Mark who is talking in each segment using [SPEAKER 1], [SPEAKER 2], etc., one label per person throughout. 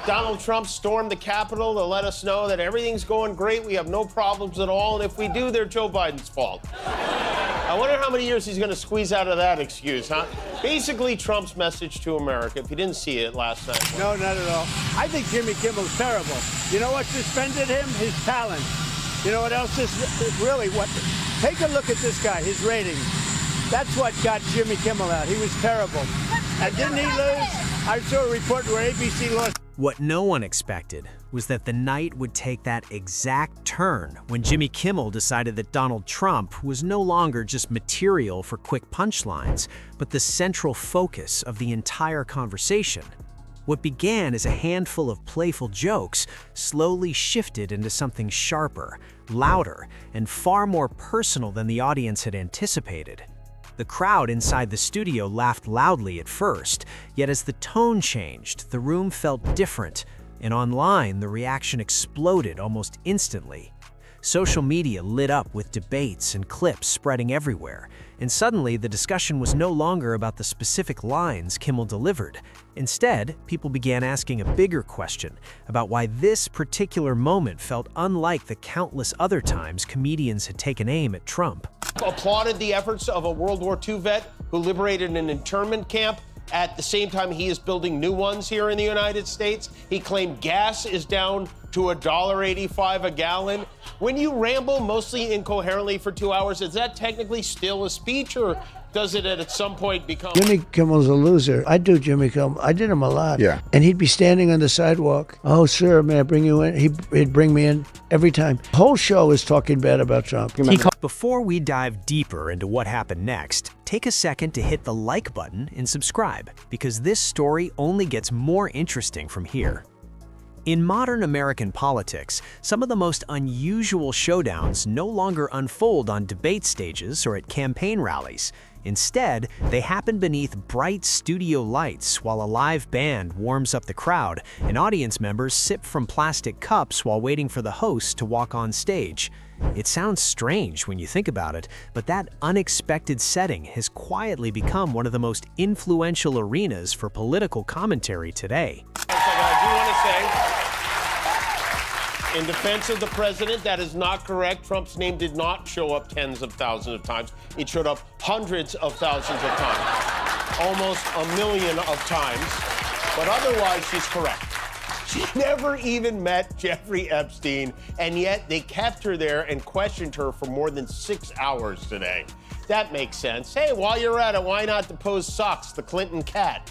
[SPEAKER 1] Donald Trump stormed the Capitol to let us know that everything's going great, we have no problems at all, and if we do, they're Joe Biden's fault. I wonder how many years he's going to squeeze out of that excuse, huh? Basically, Trump's message to America, if you didn't see it last night.
[SPEAKER 2] No, not at all. I think Jimmy Kimmel's terrible. You know what suspended him? His talent. You know what else is really what? Take a look at this guy, his ratings. That's what got Jimmy Kimmel out. He was terrible. And didn't he lose? I saw a report where ABC lost.
[SPEAKER 3] What no one expected was that the night would take that exact turn when Jimmy Kimmel decided that Donald Trump was no longer just material for quick punchlines, but the central focus of the entire conversation. What began as a handful of playful jokes slowly shifted into something sharper, louder, and far more personal than the audience had anticipated. The crowd inside the studio laughed loudly at first, yet as the tone changed, the room felt different, and online the reaction exploded almost instantly. Social media lit up with debates and clips spreading everywhere, and suddenly the discussion was no longer about the specific lines Kimmel delivered. Instead, people began asking a bigger question about why this particular moment felt unlike the countless other times comedians had taken aim at Trump.
[SPEAKER 1] Applauded the efforts of a World War II vet who liberated an internment camp. At the same time, he is building new ones here in the United States. He claimed gas is down to $1.85 a gallon. When you ramble mostly incoherently for 2 hours, is that technically still a speech, or does it at some point become...
[SPEAKER 4] Jimmy Kimmel's a loser. I do Jimmy Kimmel. I did him a lot.
[SPEAKER 5] Yeah.
[SPEAKER 4] And he'd be standing on the sidewalk. Oh, sir, may I bring you in? He'd bring me in every time. The whole show is talking bad about Trump.
[SPEAKER 3] Before we dive deeper into what happened next, take a second to hit the like button and subscribe, because this story only gets more interesting from here. In modern American politics, some of the most unusual showdowns no longer unfold on debate stages or at campaign rallies. Instead, they happen beneath bright studio lights while a live band warms up the crowd and audience members sip from plastic cups while waiting for the host to walk on stage. It sounds strange when you think about it, but that unexpected setting has quietly become one of the most influential arenas for political commentary today.
[SPEAKER 1] I do want to say, in defense of the president, that is not correct. Trump's name did not show up tens of thousands of times. It showed up hundreds of thousands of times, almost a million of times. But otherwise, she's correct. She never even met Jeffrey Epstein, and yet they kept her there and questioned her for more than 6 hours today. That makes sense. Hey, while you're at it, why not depose Socks, the Clinton cat?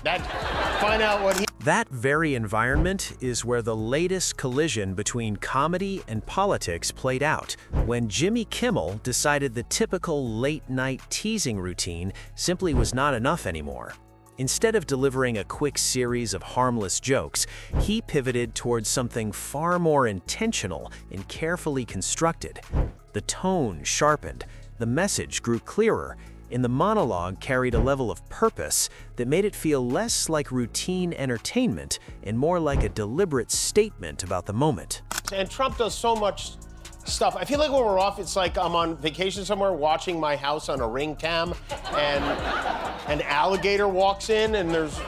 [SPEAKER 1] Find out what he...
[SPEAKER 3] That very environment is where the latest collision between comedy and politics played out, when Jimmy Kimmel decided the typical late-night teasing routine simply was not enough anymore. Instead of delivering a quick series of harmless jokes, he pivoted towards something far more intentional and carefully constructed. The tone sharpened, the message grew clearer, and the monologue carried a level of purpose that made it feel less like routine entertainment and more like a deliberate statement about the moment.
[SPEAKER 1] And Trump does so much stuff. I feel like when we're off, it's like I'm on vacation somewhere watching my house on a Ring cam, and an alligator walks in, and there's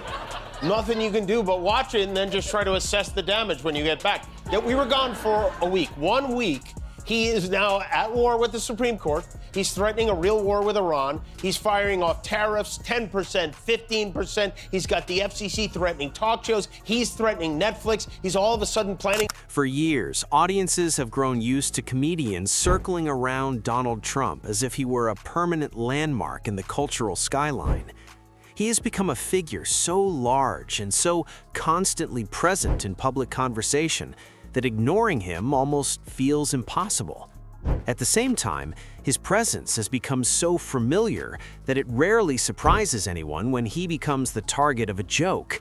[SPEAKER 1] nothing you can do but watch it and then just try to assess the damage when you get back. Yet we were gone for a week. 1 week. He is now at war with the Supreme Court. He's threatening a real war with Iran. He's firing off tariffs, 10%, 15%. He's got the FCC threatening talk shows. He's threatening Netflix. He's all of a sudden planning.
[SPEAKER 3] For years, audiences have grown used to comedians circling around Donald Trump as if he were a permanent landmark in the cultural skyline. He has become a figure so large and so constantly present in public conversation that ignoring him almost feels impossible. At the same time, his presence has become so familiar that it rarely surprises anyone when he becomes the target of a joke.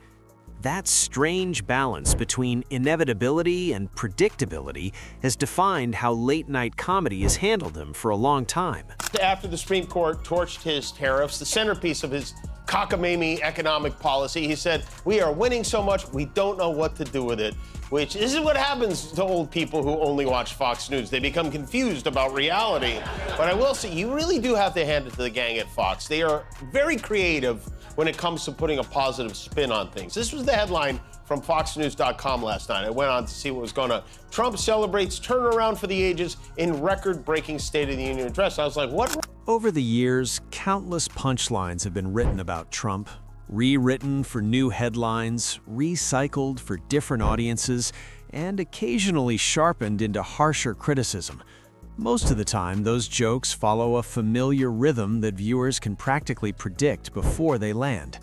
[SPEAKER 3] That strange balance between inevitability and predictability has defined how late-night comedy has handled him for a long time.
[SPEAKER 1] After the Supreme Court torched his tariffs, the centerpiece of his cockamamie economic policy, he said, "We are winning so much, we don't know what to do with it." Which this is what happens to old people who only watch Fox News. They become confused about reality. But I will say, you really do have to hand it to the gang at Fox. They are very creative when it comes to putting a positive spin on things. This was the headline from FoxNews.com last night. I went on to see what was going on. Trump celebrates turnaround for the ages in record-breaking State of the Union address. I was like, what?
[SPEAKER 3] Over the years, countless punchlines have been written about Trump, rewritten for new headlines, recycled for different audiences, and occasionally sharpened into harsher criticism. Most of the time, those jokes follow a familiar rhythm that viewers can practically predict before they land.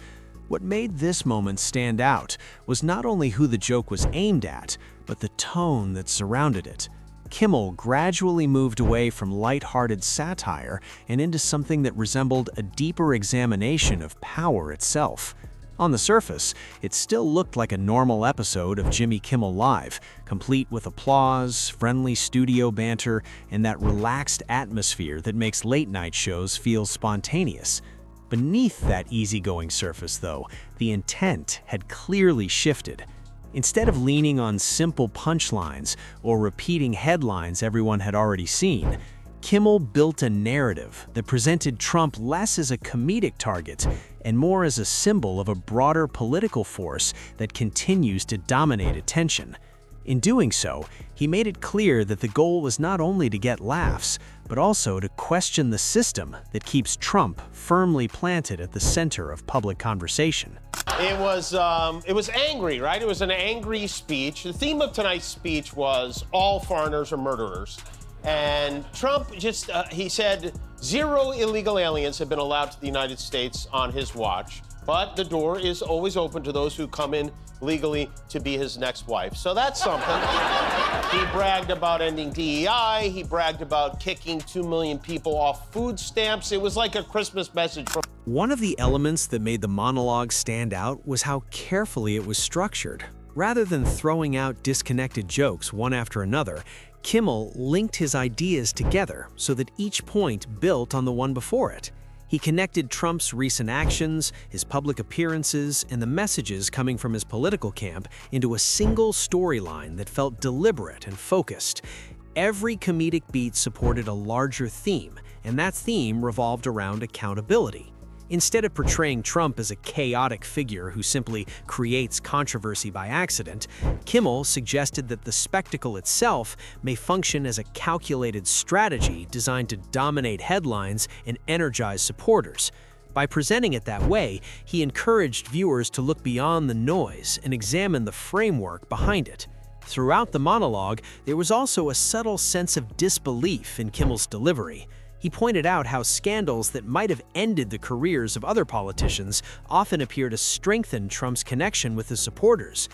[SPEAKER 3] What made this moment stand out was not only who the joke was aimed at, but the tone that surrounded it. Kimmel gradually moved away from light-hearted satire and into something that resembled a deeper examination of power itself. On the surface, it still looked like a normal episode of Jimmy Kimmel Live, complete with applause, friendly studio banter, and that relaxed atmosphere that makes late-night shows feel spontaneous. Beneath that easygoing surface, though, the intent had clearly shifted. Instead of leaning on simple punchlines or repeating headlines everyone had already seen, Kimmel built a narrative that presented Trump less as a comedic target and more as a symbol of a broader political force that continues to dominate attention. In doing so, he made it clear that the goal was not only to get laughs, but also to question the system that keeps Trump firmly planted at the center of public conversation.
[SPEAKER 1] It was angry, right? It was an angry speech. The theme of tonight's speech was all foreigners are murderers. And Trump just, he said 0 illegal aliens have been allowed to the United States on his watch, but the door is always open to those who come in legally to be his next wife. So that's something. He bragged about ending DEI. He bragged about kicking 2 million people off food stamps. It was like a Christmas message from...
[SPEAKER 3] One of the elements that made the monologue stand out was how carefully it was structured. Rather than throwing out disconnected jokes one after another, Kimmel linked his ideas together so that each point built on the one before it. He connected Trump's recent actions, his public appearances, and the messages coming from his political camp into a single storyline that felt deliberate and focused. Every comedic beat supported a larger theme, and that theme revolved around accountability. Instead of portraying Trump as a chaotic figure who simply creates controversy by accident, Kimmel suggested that the spectacle itself may function as a calculated strategy designed to dominate headlines and energize supporters. By presenting it that way, he encouraged viewers to look beyond the noise and examine the framework behind it. Throughout the monologue, there was also a subtle sense of disbelief in Kimmel's delivery. He pointed out how scandals that might have ended the careers of other politicians often appear to strengthen Trump's connection with his supporters.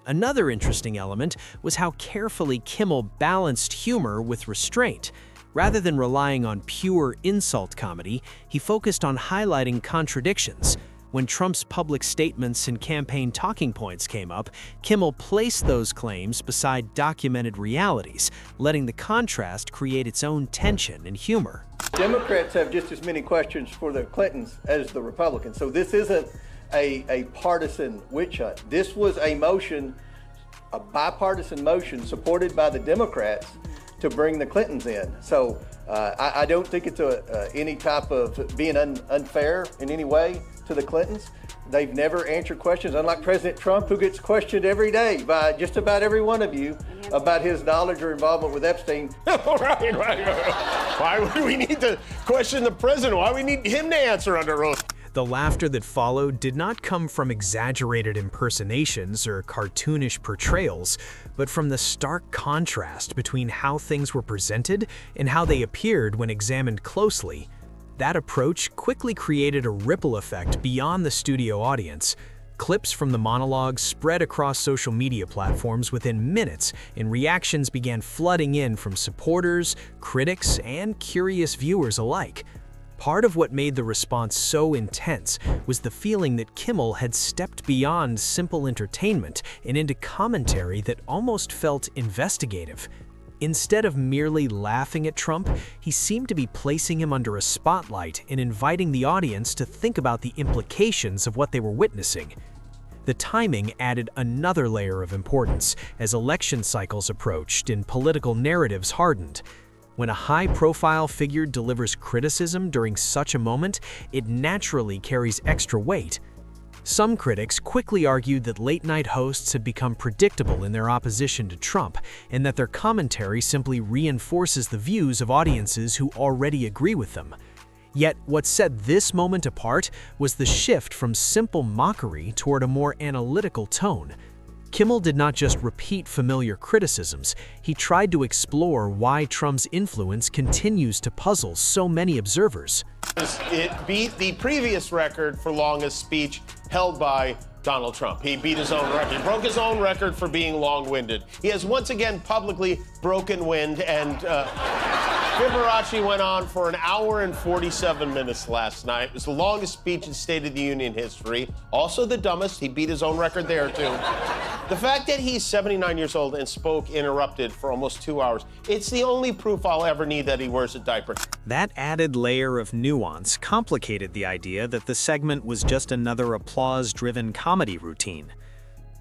[SPEAKER 3] Another interesting element was how carefully Kimmel balanced humor with restraint. Rather than relying on pure insult comedy, he focused on highlighting contradictions. When Trump's public statements and campaign talking points came up, Kimmel placed those claims beside documented realities, letting the contrast create its own tension and humor.
[SPEAKER 5] Democrats have just as many questions for the Clintons as the Republicans. So this isn't a partisan witch hunt. This was a motion, a bipartisan motion supported by the Democrats to bring the Clintons in. So I don't think it's any type of being unfair in any way to the Clintons. They've never answered questions, unlike President Trump, who gets questioned every day by just about every one of you about his knowledge or involvement with Epstein.
[SPEAKER 1] Right. Why would we need to question the president? Why do we need him to answer under oath?
[SPEAKER 3] The laughter that followed did not come from exaggerated impersonations or cartoonish portrayals, but from the stark contrast between how things were presented and how they appeared when examined closely. That approach quickly created a ripple effect beyond the studio audience. Clips from the monologue spread across social media platforms within minutes, and reactions began flooding in from supporters, critics, and curious viewers alike. Part of what made the response so intense was the feeling that Kimmel had stepped beyond simple entertainment and into commentary that almost felt investigative. Instead of merely laughing at Trump, he seemed to be placing him under a spotlight and inviting the audience to think about the implications of what they were witnessing. The timing added another layer of importance as election cycles approached and political narratives hardened. When a high-profile figure delivers criticism during such a moment, it naturally carries extra weight. Some critics quickly argued that late-night hosts had become predictable in their opposition to Trump, and that their commentary simply reinforces the views of audiences who already agree with them. Yet, what set this moment apart was the shift from simple mockery toward a more analytical tone. Kimmel did not just repeat familiar criticisms, he tried to explore why Trump's influence continues to puzzle so many observers.
[SPEAKER 1] It beat the previous record for longest speech held by Donald Trump. He beat his own record. He broke his own record for being long-winded. He has once again publicly broken wind, and Fibonacci went on for an hour and 47 minutes last night. It was the longest speech in State of the Union history. Also the dumbest. He beat his own record there, too. The fact that he's 79 years old and spoke uninterrupted for almost 2 hours, it's the only proof I'll ever need that he wears a diaper.
[SPEAKER 3] That added layer of nuance complicated the idea that the segment was just another applause-driven comedy routine.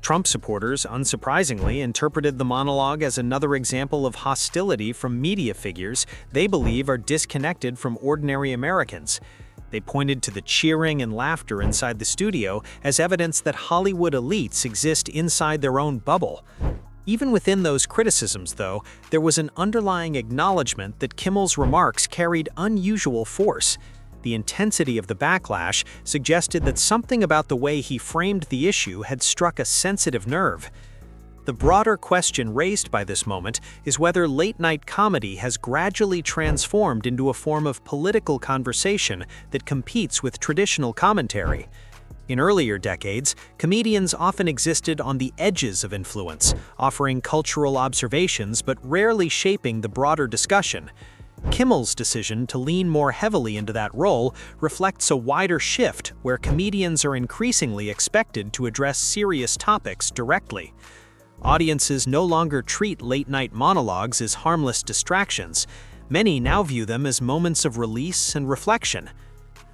[SPEAKER 3] Trump supporters, unsurprisingly, interpreted the monologue as another example of hostility from media figures they believe are disconnected from ordinary Americans. They pointed to the cheering and laughter inside the studio as evidence that Hollywood elites exist inside their own bubble. Even within those criticisms, though, there was an underlying acknowledgement that Kimmel's remarks carried unusual force. The intensity of the backlash suggested that something about the way he framed the issue had struck a sensitive nerve. The broader question raised by this moment is whether late-night comedy has gradually transformed into a form of political conversation that competes with traditional commentary. In earlier decades, comedians often existed on the edges of influence, offering cultural observations but rarely shaping the broader discussion. Kimmel's decision to lean more heavily into that role reflects a wider shift where comedians are increasingly expected to address serious topics directly. Audiences no longer treat late-night monologues as harmless distractions. Many now view them as moments of release and reflection.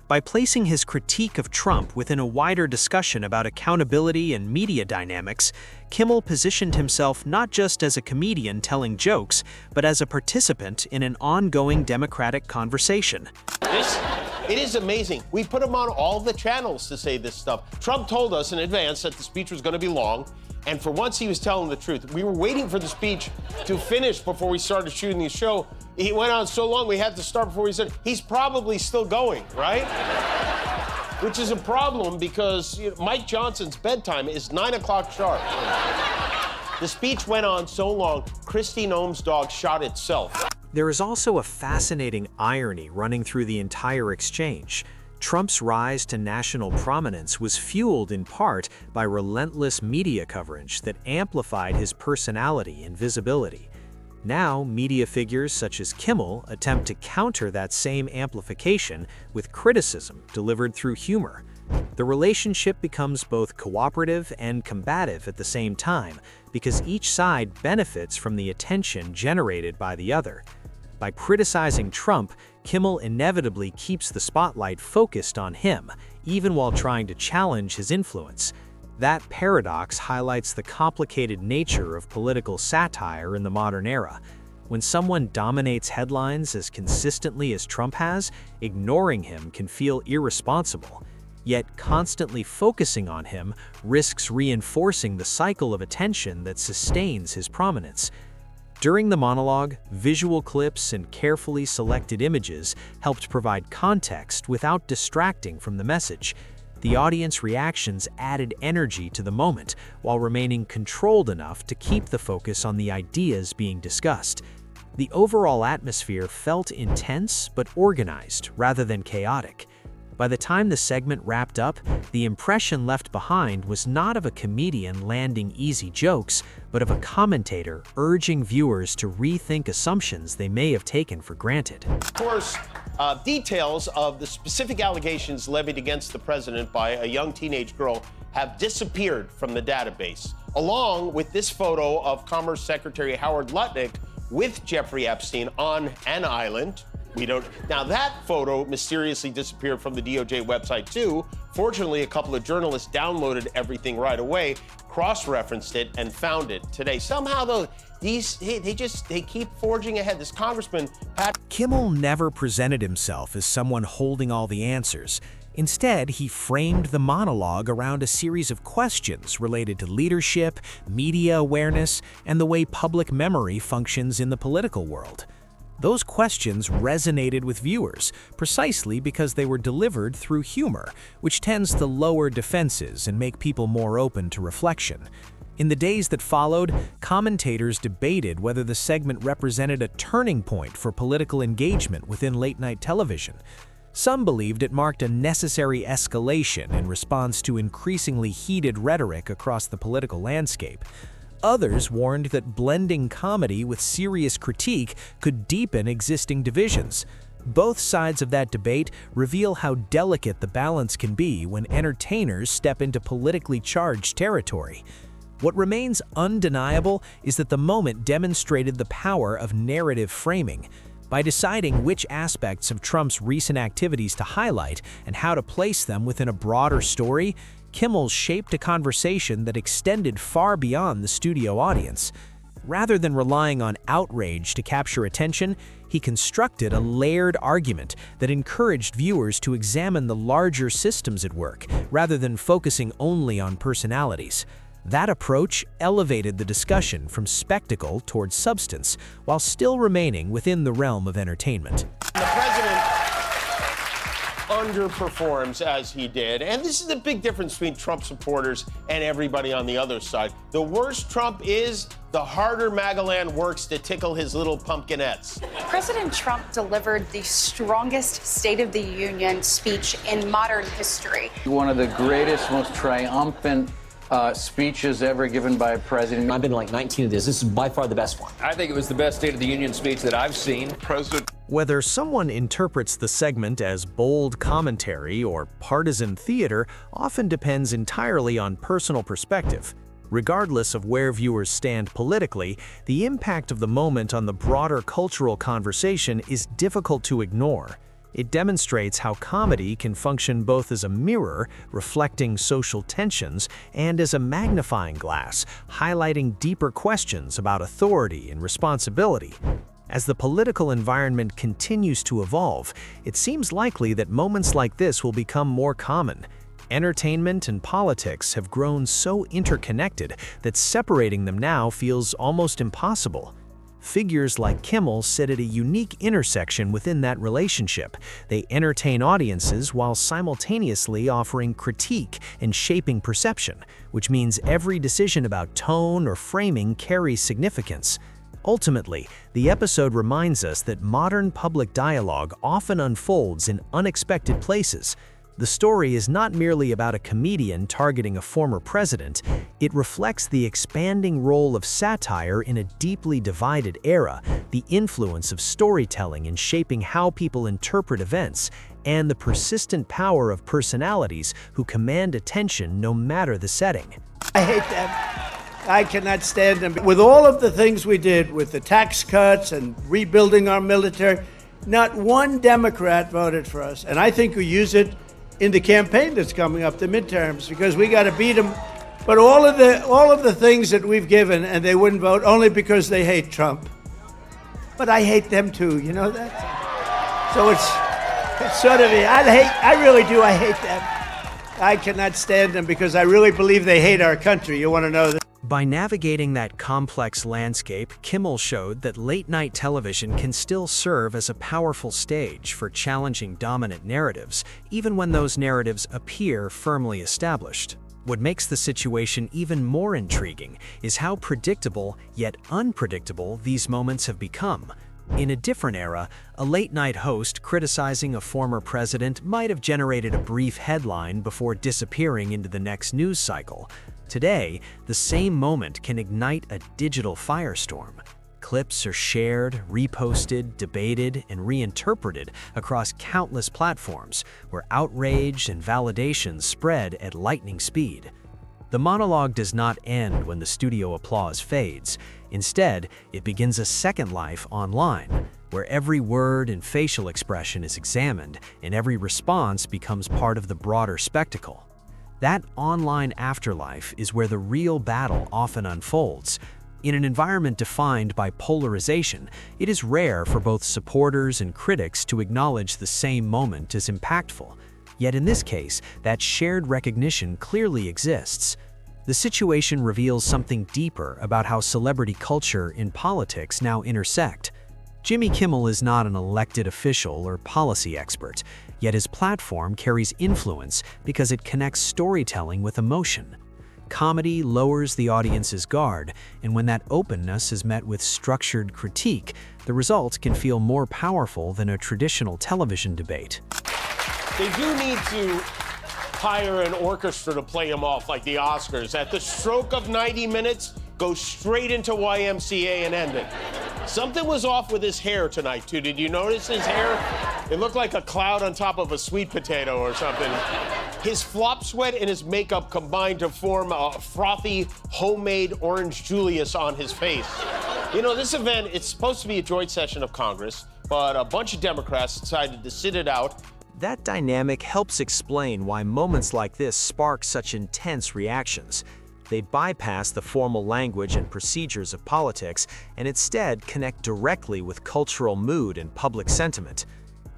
[SPEAKER 3] By placing his critique of Trump within a wider discussion about accountability and media dynamics, Kimmel positioned himself not just as a comedian telling jokes, but as a participant in an ongoing democratic conversation.
[SPEAKER 1] It is amazing. We put him on all the channels to say this stuff. Trump told us in advance that the speech was going to be long, and for once he was telling the truth. We were waiting for the speech to finish before we started shooting the show. He went on so long we had to start before he said, he's probably still going, right? Which is a problem because Mike Johnson's bedtime is 9 o'clock sharp. The speech went on so long, Kristi Noem's dog shot itself.
[SPEAKER 3] There is also a fascinating irony running through the entire exchange. Trump's rise to national prominence was fueled in part by relentless media coverage that amplified his personality and visibility. Now, media figures such as Kimmel attempt to counter that same amplification with criticism delivered through humor. The relationship becomes both cooperative and combative at the same time because each side benefits from the attention generated by the other. By criticizing Trump, Kimmel inevitably keeps the spotlight focused on him, even while trying to challenge his influence. That paradox highlights the complicated nature of political satire in the modern era. When someone dominates headlines as consistently as Trump has, ignoring him can feel irresponsible. Yet constantly focusing on him risks reinforcing the cycle of attention that sustains his prominence. During the monologue, visual clips and carefully selected images helped provide context without distracting from the message. The audience reactions added energy to the moment while remaining controlled enough to keep the focus on the ideas being discussed. The overall atmosphere felt intense but organized rather than chaotic. By the time the segment wrapped up, the impression left behind was not of a comedian landing easy jokes, but of a commentator urging viewers to rethink assumptions they may have taken for granted.
[SPEAKER 1] Of course, details of the specific allegations levied against the president by a young teenage girl have disappeared from the database, along with this photo of Commerce Secretary Howard Lutnick with Jeffrey Epstein on an island. Now that photo mysteriously disappeared from the DOJ website too. Fortunately, a couple of journalists downloaded everything right away, cross-referenced it, and found it today. Somehow though, they keep forging ahead. This Congressman,
[SPEAKER 3] Kimmel never presented himself as someone holding all the answers. Instead, he framed the monologue around a series of questions related to leadership, media awareness, and the way public memory functions in the political world. Those questions resonated with viewers precisely because they were delivered through humor, which tends to lower defenses and make people more open to reflection. In the days that followed, commentators debated whether the segment represented a turning point for political engagement within late-night television. Some believed it marked a necessary escalation in response to increasingly heated rhetoric across the political landscape. Others warned that blending comedy with serious critique could deepen existing divisions. Both sides of that debate reveal how delicate the balance can be when entertainers step into politically charged territory. What remains undeniable is that the moment demonstrated the power of narrative framing. By deciding which aspects of Trump's recent activities to highlight and how to place them within a broader story, Kimmel shaped a conversation that extended far beyond the studio audience. Rather than relying on outrage to capture attention, he constructed a layered argument that encouraged viewers to examine the larger systems at work, rather than focusing only on personalities. That approach elevated the discussion from spectacle towards substance, while still remaining within the realm of entertainment.
[SPEAKER 1] The president underperforms as he did, and this is the big difference between Trump supporters and everybody on the other side. The worse Trump is, the harder Magaland works to tickle his little pumpkinettes.
[SPEAKER 6] President Trump delivered the strongest State of the Union speech in modern history.
[SPEAKER 7] One of the greatest, most triumphant speeches ever given by a president.
[SPEAKER 8] I've been to like 19 of these. This is by far the best one.
[SPEAKER 9] I think it was the best State of the Union speech that I've seen.
[SPEAKER 3] Whether someone interprets the segment as bold commentary or partisan theater often depends entirely on personal perspective. Regardless of where viewers stand politically, the impact of the moment on the broader cultural conversation is difficult to ignore. It demonstrates how comedy can function both as a mirror, reflecting social tensions, and as a magnifying glass, highlighting deeper questions about authority and responsibility. As the political environment continues to evolve, it seems likely that moments like this will become more common. Entertainment and politics have grown so interconnected that separating them now feels almost impossible. Figures like Kimmel sit at a unique intersection within that relationship. They entertain audiences while simultaneously offering critique and shaping perception, which means every decision about tone or framing carries significance. Ultimately, the episode reminds us that modern public dialogue often unfolds in unexpected places. The story is not merely about a comedian targeting a former president. It reflects the expanding role of satire in a deeply divided era, the influence of storytelling in shaping how people interpret events, and the persistent power of personalities who command attention no matter the setting.
[SPEAKER 2] I hate them. I cannot stand them. With all of the things we did with the tax cuts and rebuilding our military, not one Democrat voted for us. And I think we use it in the campaign that's coming up, the midterms, because we got to beat them. But all of the things that we've given, and they wouldn't vote only because they hate Trump. But I hate them too, you know that? So it's sort of, I really do, I hate them. I cannot stand them because I really believe they hate our country. You want to know that?
[SPEAKER 3] By navigating that complex landscape, Kimmel showed that late-night television can still serve as a powerful stage for challenging dominant narratives, even when those narratives appear firmly established. What makes the situation even more intriguing is how predictable, yet unpredictable, these moments have become. In a different era, a late-night host criticizing a former president might have generated a brief headline before disappearing into the next news cycle. Today, the same moment can ignite a digital firestorm. Clips are shared, reposted, debated, and reinterpreted across countless platforms, where outrage and validation spread at lightning speed. The monologue does not end when the studio applause fades. Instead, it begins a second life online, where every word and facial expression is examined, and every response becomes part of the broader spectacle. That online afterlife is where the real battle often unfolds. In an environment defined by polarization, it is rare for both supporters and critics to acknowledge the same moment as impactful. Yet in this case, that shared recognition clearly exists. The situation reveals something deeper about how celebrity culture and politics now intersect. Jimmy Kimmel is not an elected official or policy expert, yet his platform carries influence because it connects storytelling with emotion. Comedy lowers the audience's guard, and when that openness is met with structured critique, the result can feel more powerful than a traditional television debate.
[SPEAKER 1] They do need to hire an orchestra to play him off like the Oscars. At the stroke of 90 minutes, go straight into YMCA and end it. Something was off with his hair tonight, too. Did you notice his hair? It looked like a cloud on top of a sweet potato or something. His flop sweat and his makeup combined to form a frothy, homemade orange Julius on his face. You know, this event, it's supposed to be a joint session of Congress, but a bunch of Democrats decided to sit it out.
[SPEAKER 3] That dynamic helps explain why moments like this spark such intense reactions. They bypass the formal language and procedures of politics and instead connect directly with cultural mood and public sentiment.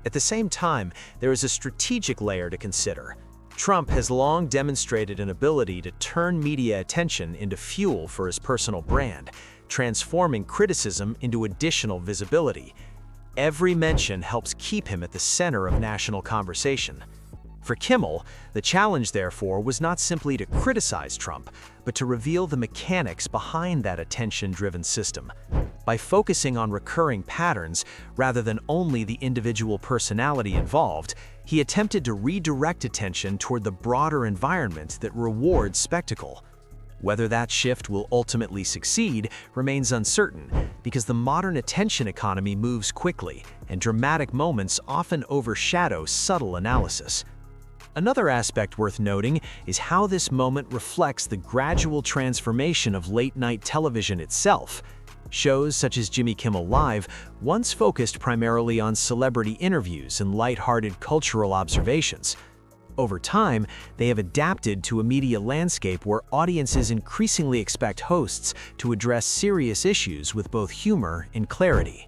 [SPEAKER 3] At the same time, there is a strategic layer to consider. Trump has long demonstrated an ability to turn media attention into fuel for his personal brand, transforming criticism into additional visibility. Every mention helps keep him at the center of national conversation. For Kimmel, the challenge, therefore, was not simply to criticize Trump, but to reveal the mechanics behind that attention-driven system. By focusing on recurring patterns rather than only the individual personality involved, he attempted to redirect attention toward the broader environment that rewards spectacle. Whether that shift will ultimately succeed remains uncertain, because the modern attention economy moves quickly, and dramatic moments often overshadow subtle analysis. Another aspect worth noting is how this moment reflects the gradual transformation of late-night television itself. Shows such as Jimmy Kimmel Live once focused primarily on celebrity interviews and lighthearted cultural observations. Over time, they have adapted to a media landscape where audiences increasingly expect hosts to address serious issues with both humor and clarity.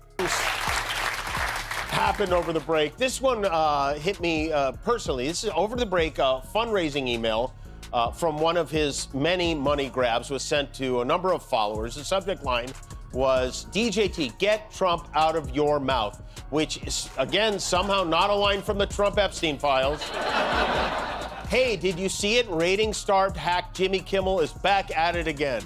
[SPEAKER 1] Happened over the break. This one hit me personally. This is over the break. A fundraising email from one of his many money grabs was sent to a number of followers. The subject line was, DJT, get Trump out of your mouth, which is, again, somehow not a line from the Trump Epstein files. Hey, did you see it? Rating star hack Jimmy Kimmel is back at it again.